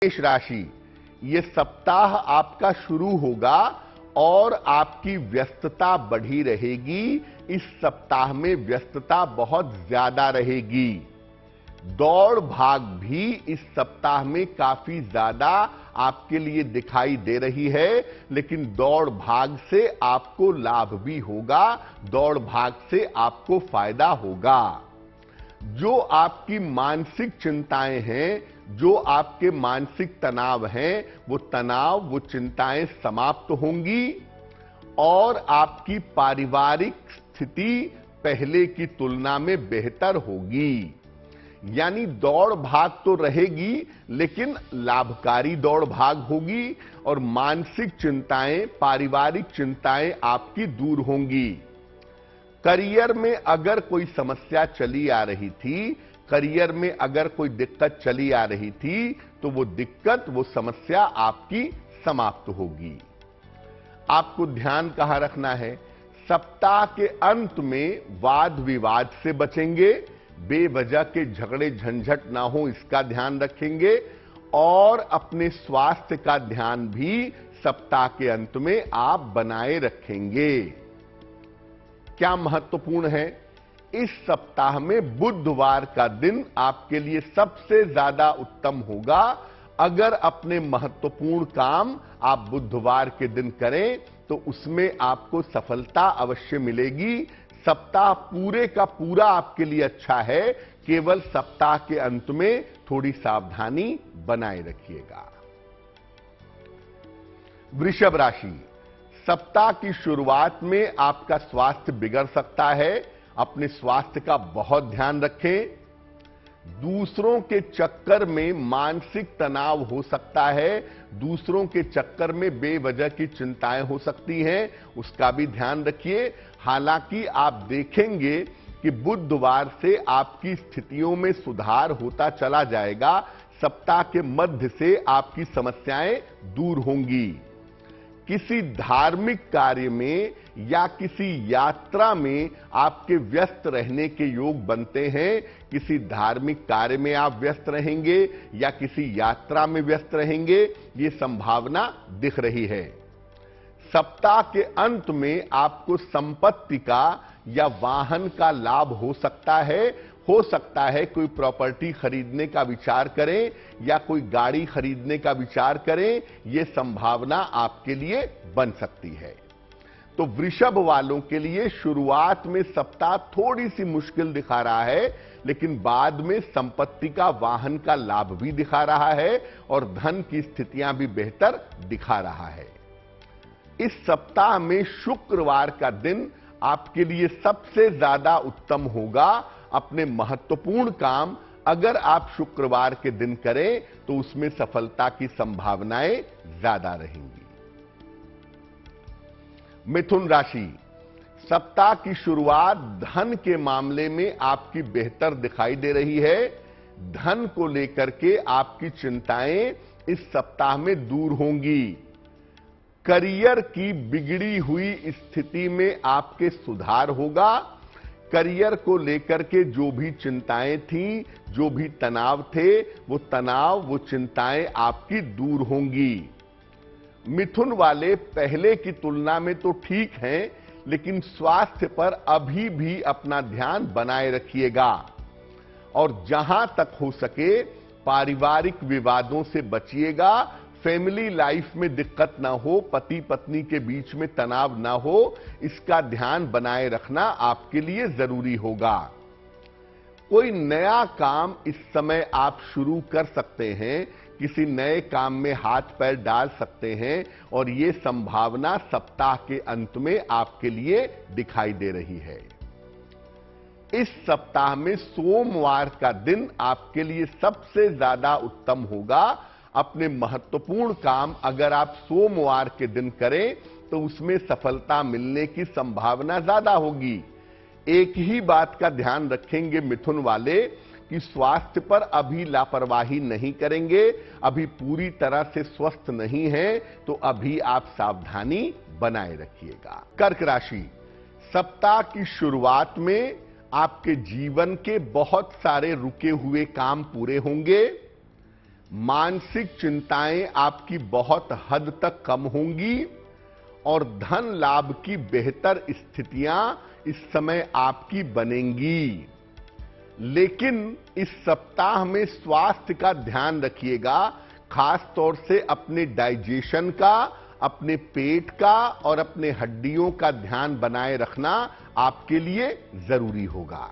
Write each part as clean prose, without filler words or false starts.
मेष राशि, ये सप्ताह आपका शुरू होगा और आपकी व्यस्तता बढ़ी रहेगी। इस सप्ताह में व्यस्तता बहुत ज्यादा रहेगी। दौड़ भाग भी इस सप्ताह में काफी ज्यादा आपके लिए दिखाई दे रही है, लेकिन दौड़ भाग से आपको लाभ भी होगा, दौड़ भाग से आपको फायदा होगा। जो आपकी मानसिक चिंताएं हैं, जो आपके मानसिक तनाव हैं, वो तनाव, वो चिंताएं समाप्त होंगी और आपकी पारिवारिक स्थिति पहले की तुलना में बेहतर होगी। यानी दौड़ भाग तो रहेगी, लेकिन लाभकारी दौड़ भाग होगी और मानसिक चिंताएं, पारिवारिक चिंताएं आपकी दूर होंगी। करियर में अगर कोई समस्या चली आ रही थी, करियर में अगर कोई दिक्कत चली आ रही थी, तो वो दिक्कत, वो समस्या आपकी समाप्त होगी। आपको ध्यान कहां रखना है? सप्ताह के अंत में वाद विवाद से बचेंगे, बेवजह के झगड़े झंझट ना हो इसका ध्यान रखेंगे और अपने स्वास्थ्य का ध्यान भी सप्ताह के अंत में आप बनाए रखेंगे। क्या महत्वपूर्ण है? इस सप्ताह में बुधवार का दिन आपके लिए सबसे ज्यादा उत्तम होगा। अगर अपने महत्वपूर्ण काम आप बुधवार के दिन करें तो उसमें आपको सफलता अवश्य मिलेगी। सप्ताह पूरे का पूरा आपके लिए अच्छा है, केवल सप्ताह के अंत में थोड़ी सावधानी बनाए रखिएगा। वृषभ राशि, सप्ताह की शुरुआत में आपका स्वास्थ्य बिगड़ सकता है। अपने स्वास्थ्य का बहुत ध्यान रखें। दूसरों के चक्कर में मानसिक तनाव हो सकता है, दूसरों के चक्कर में बेवजह की चिंताएं हो सकती हैं, उसका भी ध्यान रखिए। हालांकि आप देखेंगे कि बुधवार से आपकी स्थितियों में सुधार होता चला जाएगा। सप्ताह के मध्य से आपकी समस्याएं दूर होंगी। किसी धार्मिक कार्य में या किसी यात्रा में आपके व्यस्त रहने के योग बनते हैं। किसी धार्मिक कार्य में आप व्यस्त रहेंगे या किसी यात्रा में व्यस्त रहेंगे, ये संभावना दिख रही है। सप्ताह के अंत में आपको संपत्ति का या वाहन का लाभ हो सकता है। हो सकता है कोई प्रॉपर्टी खरीदने का विचार करें या कोई गाड़ी खरीदने का विचार करें, यह संभावना आपके लिए बन सकती है। तो वृषभ वालों के लिए शुरुआत में सप्ताह थोड़ी सी मुश्किल दिखा रहा है, लेकिन बाद में संपत्ति का, वाहन का लाभ भी दिखा रहा है और धन की स्थितियां भी बेहतर दिखा रहा है। इस सप्ताह में शुक्रवार का दिन आपके लिए सबसे ज्यादा उत्तम होगा। अपने महत्वपूर्ण काम अगर आप शुक्रवार के दिन करें तो उसमें सफलता की संभावनाएं ज्यादा रहेंगी। मिथुन राशि, सप्ताह की शुरुआत धन के मामले में आपकी बेहतर दिखाई दे रही है। धन को लेकर के आपकी चिंताएं इस सप्ताह में दूर होंगी। करियर की बिगड़ी हुई स्थिति में आपके सुधार होगा। करियर को लेकर के जो भी चिंताएं थीं, जो भी तनाव थे, वो तनाव, वो चिंताएं आपकी दूर होंगी। मिथुन वाले पहले की तुलना में तो ठीक हैं, लेकिन स्वास्थ्य पर अभी भी अपना ध्यान बनाए रखिएगा और जहां तक हो सके पारिवारिक विवादों से बचिएगा। फैमिली लाइफ में दिक्कत ना हो, पति पत्नी के बीच में तनाव ना हो, इसका ध्यान बनाए रखना आपके लिए जरूरी होगा। कोई नया काम इस समय आप शुरू कर सकते हैं, किसी नए काम में हाथ पैर डाल सकते हैं और ये संभावना सप्ताह के अंत में आपके लिए दिखाई दे रही है। इस सप्ताह में सोमवार का दिन आपके लिए सबसे ज्यादा उत्तम होगा। अपने महत्वपूर्ण काम अगर आप सोमवार के दिन करें तो उसमें सफलता मिलने की संभावना ज्यादा होगी। एक ही बात का ध्यान रखेंगे मिथुन वाले कि स्वास्थ्य पर अभी लापरवाही नहीं करेंगे। अभी पूरी तरह से स्वस्थ नहीं है तो अभी आप सावधानी बनाए रखिएगा। कर्क राशि, सप्ताह की शुरुआत में आपके जीवन के बहुत सारे रुके हुए काम पूरे होंगे। मानसिक चिंताएं आपकी बहुत हद तक कम होंगी और धन लाभ की बेहतर स्थितियां इस समय आपकी बनेंगी। लेकिन इस सप्ताह में स्वास्थ्य का ध्यान रखिएगा, खास तौर से अपने डाइजेशन का, अपने पेट का और अपने हड्डियों का ध्यान बनाए रखना आपके लिए जरूरी होगा।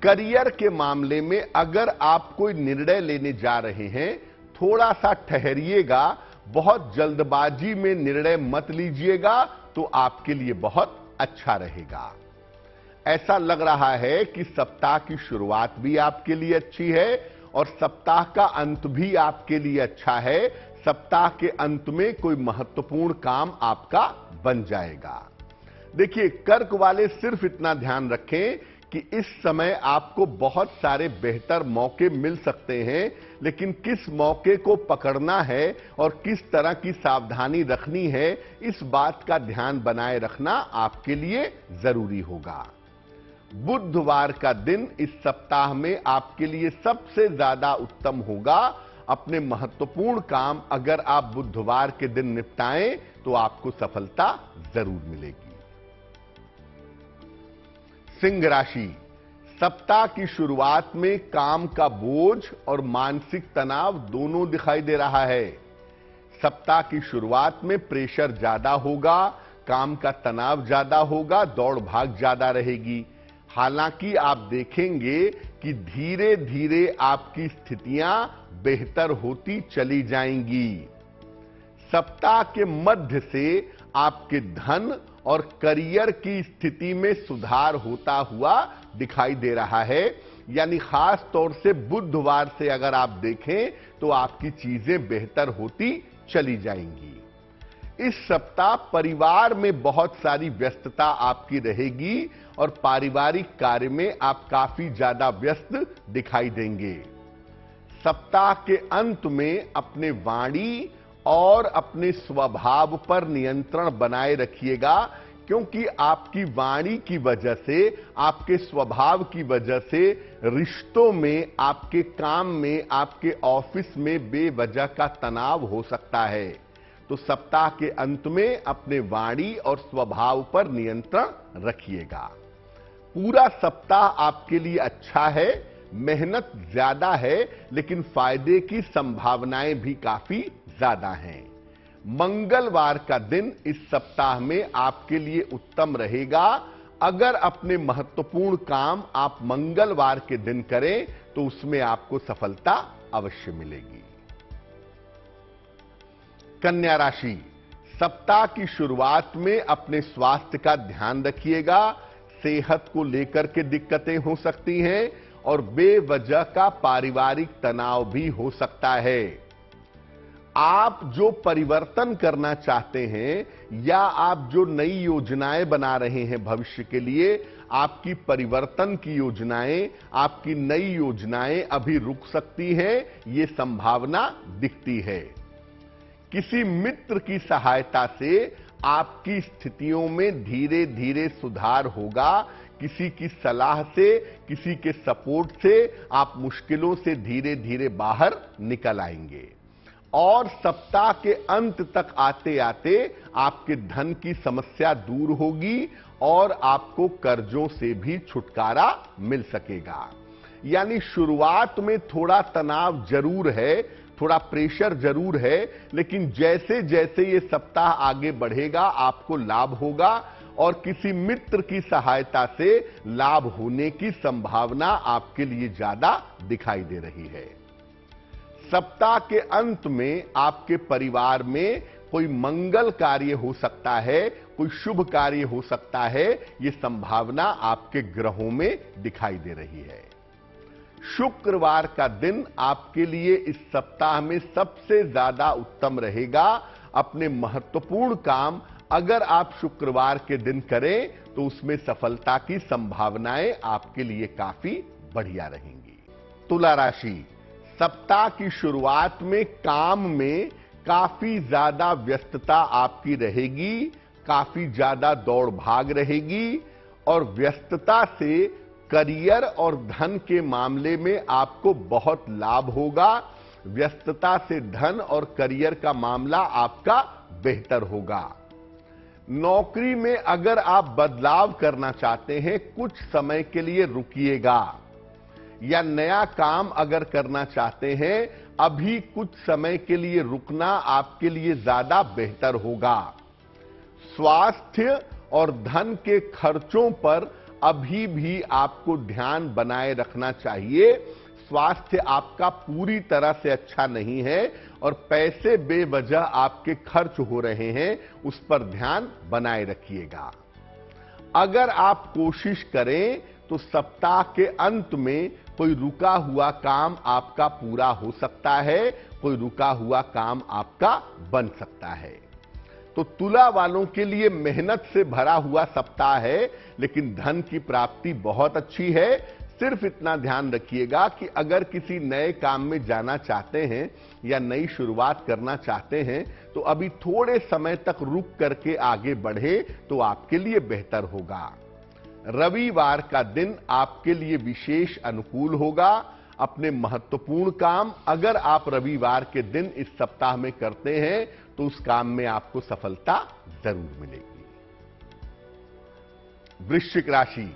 करियर के मामले में अगर आप कोई निर्णय लेने जा रहे हैं, थोड़ा सा ठहरिएगा, बहुत जल्दबाजी में निर्णय मत लीजिएगा, तो आपके लिए बहुत अच्छा रहेगा। ऐसा लग रहा है कि सप्ताह की शुरुआत भी आपके लिए अच्छी है और सप्ताह का अंत भी आपके लिए अच्छा है। सप्ताह के अंत में कोई महत्वपूर्ण काम आपका बन जाएगा। देखिए, कर्क वाले सिर्फ इतना ध्यान रखें कि इस समय आपको बहुत सारे बेहतर मौके मिल सकते हैं, लेकिन किस मौके को पकड़ना है और किस तरह की सावधानी रखनी है, इस बात का ध्यान बनाए रखना आपके लिए जरूरी होगा। बुधवार का दिन इस सप्ताह में आपके लिए सबसे ज्यादा उत्तम होगा। अपने महत्वपूर्ण काम अगर आप बुधवार के दिन निपटाएं तो आपको सफलता जरूर मिलेगी। सिंह राशि, सप्ताह की शुरुआत में काम का बोझ और मानसिक तनाव दोनों दिखाई दे रहा है। सप्ताह की शुरुआत में प्रेशर ज्यादा होगा, काम का तनाव ज्यादा होगा, दौड़ भाग ज्यादा रहेगी। हालांकि आप देखेंगे कि धीरे धीरे आपकी स्थितियां बेहतर होती चली जाएंगी। सप्ताह के मध्य से आपके धन और करियर की स्थिति में सुधार होता हुआ दिखाई दे रहा है। यानी खास तौर से बुधवार से अगर आप देखें तो आपकी चीजें बेहतर होती चली जाएंगी। इस सप्ताह परिवार में बहुत सारी व्यस्तता आपकी रहेगी और पारिवारिक कार्य में आप काफी ज्यादा व्यस्त दिखाई देंगे। सप्ताह के अंत में अपने वाणी और अपने स्वभाव पर नियंत्रण बनाए रखिएगा, क्योंकि आपकी वाणी की वजह से, आपके स्वभाव की वजह से रिश्तों में, आपके काम में, आपके ऑफिस में बेवजह का तनाव हो सकता है। तो सप्ताह के अंत में अपने वाणी और स्वभाव पर नियंत्रण रखिएगा। पूरा सप्ताह आपके लिए अच्छा है, मेहनत ज्यादा है, लेकिन फायदे की संभावनाएं भी काफी ज्यादा हैं। मंगलवार का दिन इस सप्ताह में आपके लिए उत्तम रहेगा। अगर अपने महत्वपूर्ण काम आप मंगलवार के दिन करें तो उसमें आपको सफलता अवश्य मिलेगी। कन्या राशि, सप्ताह की शुरुआत में अपने स्वास्थ्य का ध्यान रखिएगा। सेहत को लेकर के दिक्कतें हो सकती हैं और बेवजह का पारिवारिक तनाव भी हो सकता है। आप जो परिवर्तन करना चाहते हैं या आप जो नई योजनाएं बना रहे हैं भविष्य के लिए, आपकी परिवर्तन की योजनाएं, आपकी नई योजनाएं अभी रुक सकती हैं, ये संभावना दिखती है। किसी मित्र की सहायता से आपकी स्थितियों में धीरे धीरे सुधार होगा। किसी की सलाह से, किसी के सपोर्ट से आप मुश्किलों से धीरे धीरे बाहर निकल आएंगे और सप्ताह के अंत तक आते आते आपके धन की समस्या दूर होगी और आपको कर्जों से भी छुटकारा मिल सकेगा। यानी शुरुआत में थोड़ा तनाव जरूर है, थोड़ा प्रेशर जरूर है, लेकिन जैसे जैसे ये सप्ताह आगे बढ़ेगा आपको लाभ होगा और किसी मित्र की सहायता से लाभ होने की संभावना आपके लिए ज्यादा दिखाई दे रही है। सप्ताह के अंत में आपके परिवार में कोई मंगल कार्य हो सकता है, कोई शुभ कार्य हो सकता है, ये संभावना आपके ग्रहों में दिखाई दे रही है। शुक्रवार का दिन आपके लिए इस सप्ताह में सबसे ज्यादा उत्तम रहेगा। अपने महत्वपूर्ण काम अगर आप शुक्रवार के दिन करें तो उसमें सफलता की संभावनाएं आपके लिए काफी बढ़िया रहेंगी। तुला राशि, सप्ताह की शुरुआत में काम में काफी ज्यादा व्यस्तता आपकी रहेगी, काफी ज्यादा दौड़ भाग रहेगी और व्यस्तता से करियर और धन के मामले में आपको बहुत लाभ होगा। व्यस्तता से धन और करियर का मामला आपका बेहतर होगा। नौकरी में अगर आप बदलाव करना चाहते हैं, कुछ समय के लिए रुकिएगा, या नया काम अगर करना चाहते हैं, अभी कुछ समय के लिए रुकना आपके लिए ज्यादा बेहतर होगा। स्वास्थ्य और धन के खर्चों पर अभी भी आपको ध्यान बनाए रखना चाहिए। स्वास्थ्य आपका पूरी तरह से अच्छा नहीं है और पैसे बेवजह आपके खर्च हो रहे हैं, उस पर ध्यान बनाए रखिएगा। अगर आप कोशिश करें तो सप्ताह के अंत में कोई रुका हुआ काम आपका पूरा हो सकता है, कोई रुका हुआ काम आपका बन सकता है। तो तुला वालों के लिए मेहनत से भरा हुआ सप्ताह है, लेकिन धन की प्राप्ति बहुत अच्छी है। सिर्फ इतना ध्यान रखिएगा कि अगर किसी नए काम में जाना चाहते हैं या नई शुरुआत करना चाहते हैं, तो अभी थोड़े समय तक रुक करके आगे बढ़े तो आपके लिए बेहतर होगा। रविवार का दिन आपके लिए विशेष अनुकूल होगा। अपने महत्वपूर्ण काम अगर आप रविवार के दिन इस सप्ताह में करते हैं तो उस काम में आपको सफलता जरूर मिलेगी। वृश्चिक राशि,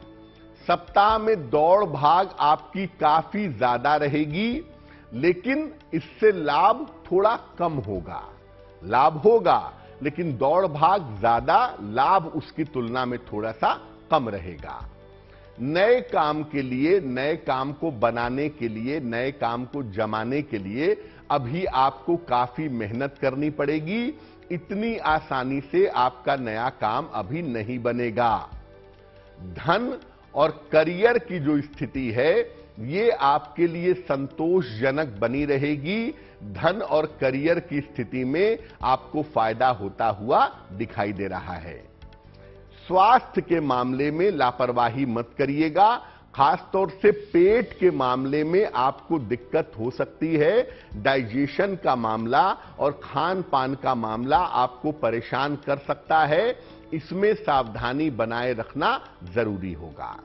सप्ताह में दौड़ भाग आपकी काफी ज्यादा रहेगी, लेकिन इससे लाभ थोड़ा कम होगा। लाभ होगा लेकिन दौड़ भाग ज्यादा, लाभ उसकी तुलना में थोड़ा सा कम रहेगा। नए काम के लिए, नए काम को बनाने के लिए, नए काम को जमाने के लिए अभी आपको काफी मेहनत करनी पड़ेगी। इतनी आसानी से आपका नया काम अभी नहीं बनेगा। धन और करियर की जो स्थिति है, ये आपके लिए संतोषजनक बनी रहेगी। धन और करियर की स्थिति में आपको फायदा होता हुआ दिखाई दे रहा है। स्वास्थ्य के मामले में लापरवाही मत करिएगा। खासतौर से पेट के मामले में आपको दिक्कत हो सकती है। डाइजेशन का मामला और खान पान का मामला आपको परेशान कर सकता है। इसमें सावधानी बनाए रखना जरूरी होगा।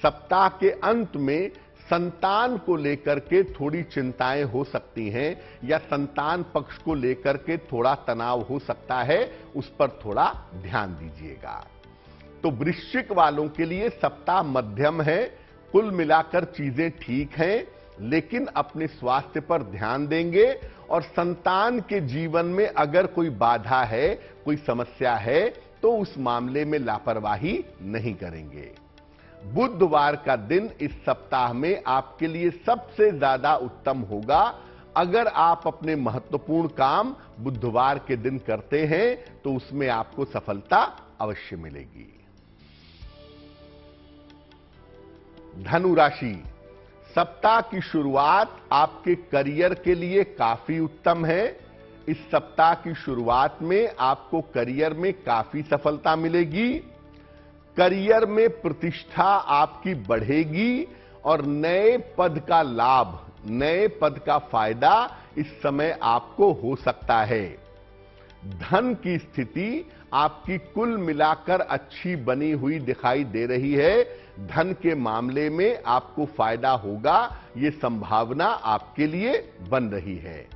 सप्ताह के अंत में संतान को लेकर के थोड़ी चिंताएं हो सकती हैं, या संतान पक्ष को लेकर के थोड़ा तनाव हो सकता है, उस पर थोड़ा ध्यान दीजिएगा। तो वृश्चिक वालों के लिए सप्ताह मध्यम है। कुल मिलाकर चीजें ठीक हैं, लेकिन अपने स्वास्थ्य पर ध्यान देंगे और संतान के जीवन में अगर कोई बाधा है, कोई समस्या है, तो उस मामले में लापरवाही नहीं करेंगे। बुधवार का दिन इस सप्ताह में आपके लिए सबसे ज्यादा उत्तम होगा। अगर आप अपने महत्वपूर्ण काम बुधवार के दिन करते हैं तो उसमें आपको सफलता अवश्य मिलेगी। धनु राशि, सप्ताह की शुरुआत आपके करियर के लिए काफी उत्तम है। इस सप्ताह की शुरुआत में आपको करियर में काफी सफलता मिलेगी। करियर में प्रतिष्ठा आपकी बढ़ेगी और नए पद का लाभ, नए पद का फायदा इस समय आपको हो सकता है। धन की स्थिति आपकी कुल मिलाकर अच्छी बनी हुई दिखाई दे रही है। धन के मामले में आपको फायदा होगा, ये संभावना आपके लिए बन रही है।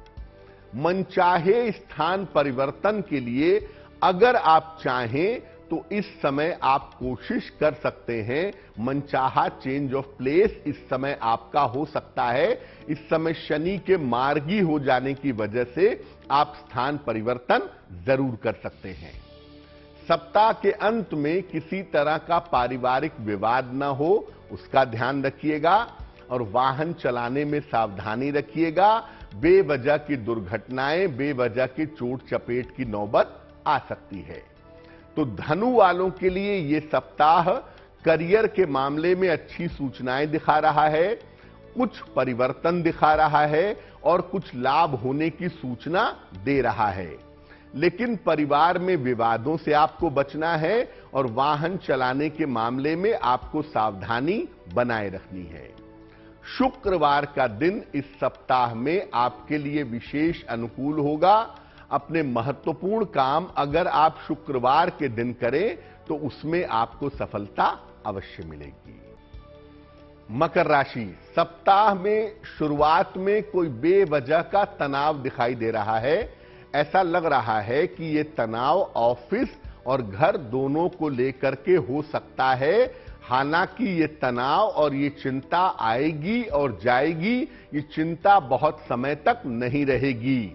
मनचाहे स्थान परिवर्तन के लिए अगर आप चाहें तो इस समय आप कोशिश कर सकते हैं। मनचाहा चेंज ऑफ प्लेस इस समय आपका हो सकता है। इस समय शनि के मार्गी हो जाने की वजह से आप स्थान परिवर्तन जरूर कर सकते हैं। सप्ताह के अंत में किसी तरह का पारिवारिक विवाद न हो, उसका ध्यान रखिएगा और वाहन चलाने में सावधानी रखिएगा। बेवजह की दुर्घटनाएं, बेवजह की चोट चपेट की नौबत आ सकती है। तो धनु वालों के लिए यह सप्ताह करियर के मामले में अच्छी सूचनाएं दिखा रहा है, कुछ परिवर्तन दिखा रहा है और कुछ लाभ होने की सूचना दे रहा है। लेकिन परिवार में विवादों से आपको बचना है और वाहन चलाने के मामले में आपको सावधानी बनाए रखनी है। शुक्रवार का दिन इस सप्ताह में आपके लिए विशेष अनुकूल होगा। अपने महत्वपूर्ण काम अगर आप शुक्रवार के दिन करें तो उसमें आपको सफलता अवश्य मिलेगी। मकर राशि, सप्ताह में शुरुआत में कोई बेवजह का तनाव दिखाई दे रहा है। ऐसा लग रहा है कि यह तनाव ऑफिस और घर दोनों को लेकर के हो सकता है। हालांकि ये तनाव और ये चिंता आएगी और जाएगी, ये चिंता बहुत समय तक नहीं रहेगी।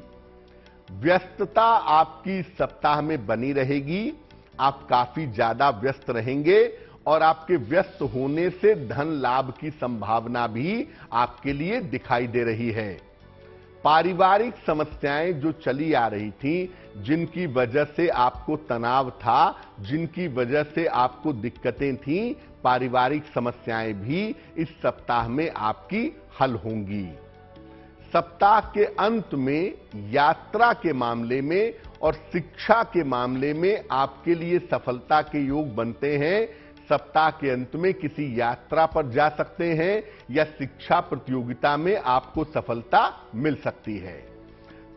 व्यस्तता आपकी सप्ताह में बनी रहेगी। आप काफी ज्यादा व्यस्त रहेंगे और आपके व्यस्त होने से धन लाभ की संभावना भी आपके लिए दिखाई दे रही है। पारिवारिक समस्याएं जो चली आ रही थी, जिनकी वजह से आपको तनाव था, जिनकी वजह से आपको दिक्कतें थीं, पारिवारिक समस्याएं भी इस सप्ताह में आपकी हल होंगी। सप्ताह के अंत में यात्रा के मामले में और शिक्षा के मामले में आपके लिए सफलता के योग बनते हैं। सप्ताह के अंत में किसी यात्रा पर जा सकते हैं या शिक्षा प्रतियोगिता में आपको सफलता मिल सकती है।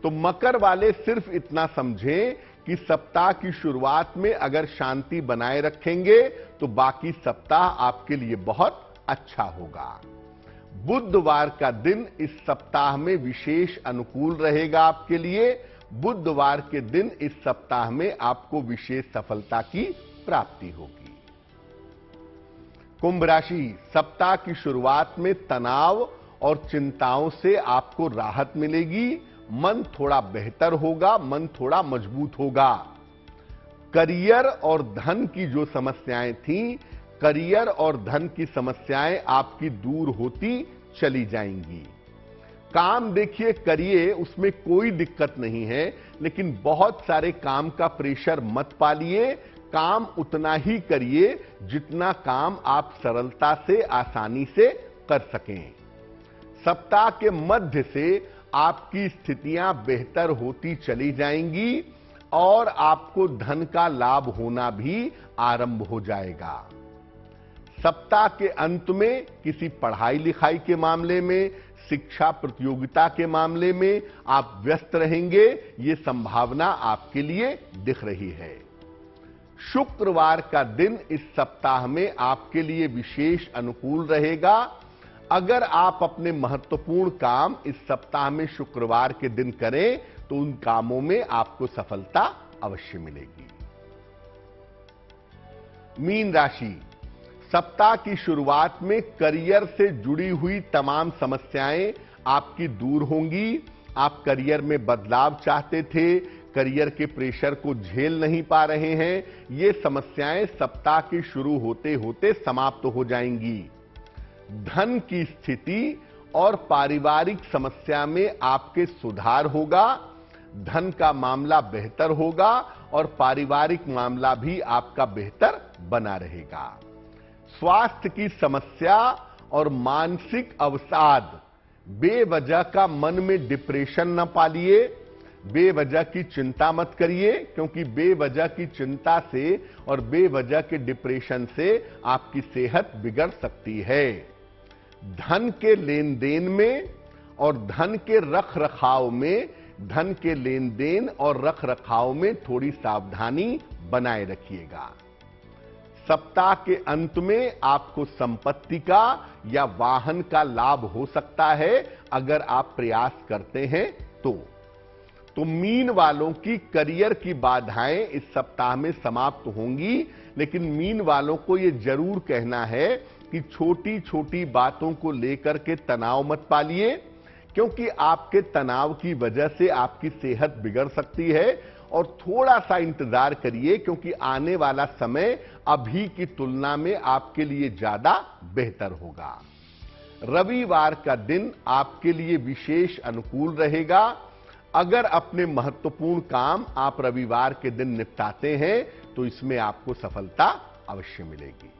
तो मकर वाले सिर्फ इतना समझें कि सप्ताह की शुरुआत में अगर शांति बनाए रखेंगे तो बाकी सप्ताह आपके लिए बहुत अच्छा होगा। बुधवार का दिन इस सप्ताह में विशेष अनुकूल रहेगा आपके लिए। बुधवार के दिन इस सप्ताह में आपको विशेष सफलता की प्राप्ति होगी। कुंभ राशि, सप्ताह की शुरुआत में तनाव और चिंताओं से आपको राहत मिलेगी। मन थोड़ा बेहतर होगा, मन थोड़ा मजबूत होगा। करियर और धन की जो समस्याएं थीं, करियर और धन की समस्याएं आपकी दूर होती चली जाएंगी। काम देखिए करिए, उसमें कोई दिक्कत नहीं है, लेकिन बहुत सारे काम का प्रेशर मत पालिए। काम उतना ही करिए जितना काम आप सरलता से, आसानी से कर सकें। सप्ताह के मध्य से आपकी स्थितियां बेहतर होती चली जाएंगी और आपको धन का लाभ होना भी आरंभ हो जाएगा। सप्ताह के अंत में किसी पढ़ाई लिखाई के मामले में, शिक्षा प्रतियोगिता के मामले में आप व्यस्त रहेंगे। ये संभावना आपके लिए दिख रही है। शुक्रवार का दिन इस सप्ताह में आपके लिए विशेष अनुकूल रहेगा। अगर आप अपने महत्वपूर्ण काम इस सप्ताह में शुक्रवार के दिन करें तो उन कामों में आपको सफलता अवश्य मिलेगी। मीन राशि, सप्ताह की शुरुआत में करियर से जुड़ी हुई तमाम समस्याएं आपकी दूर होंगी। आप करियर में बदलाव चाहते थे, करियर के प्रेशर को झेल नहीं पा रहे हैं, ये समस्याएं सप्ताह के शुरू होते होते समाप्त हो जाएंगी। धन की स्थिति और पारिवारिक समस्या में आपके सुधार होगा। धन का मामला बेहतर होगा और पारिवारिक मामला भी आपका बेहतर बना रहेगा। स्वास्थ्य की समस्या और मानसिक अवसाद, बेवजह का मन में डिप्रेशन न पालिए, बेवजह की चिंता मत करिए, क्योंकि बेवजह की चिंता से और बेवजह के डिप्रेशन से आपकी सेहत बिगड़ सकती है। धन के लेन देन में और धन के रख रखाव में, धन के लेन देन और रख रखाव में थोड़ी सावधानी बनाए रखिएगा। सप्ताह के अंत में आपको संपत्ति का या वाहन का लाभ हो सकता है अगर आप प्रयास करते हैं तो मीन वालों की करियर की बाधाएं इस सप्ताह में समाप्त होंगी। लेकिन मीन वालों को यह जरूर कहना है कि छोटी छोटी बातों को लेकर के तनाव मत पालिए, क्योंकि आपके तनाव की वजह से आपकी सेहत बिगड़ सकती है। और थोड़ा सा इंतजार करिए, क्योंकि आने वाला समय अभी की तुलना में आपके लिए ज्यादा बेहतर होगा। रविवार का दिन आपके लिए विशेष अनुकूल रहेगा। अगर अपने महत्वपूर्ण काम आप रविवार के दिन निपटाते हैं तो इसमें आपको सफलता अवश्य मिलेगी।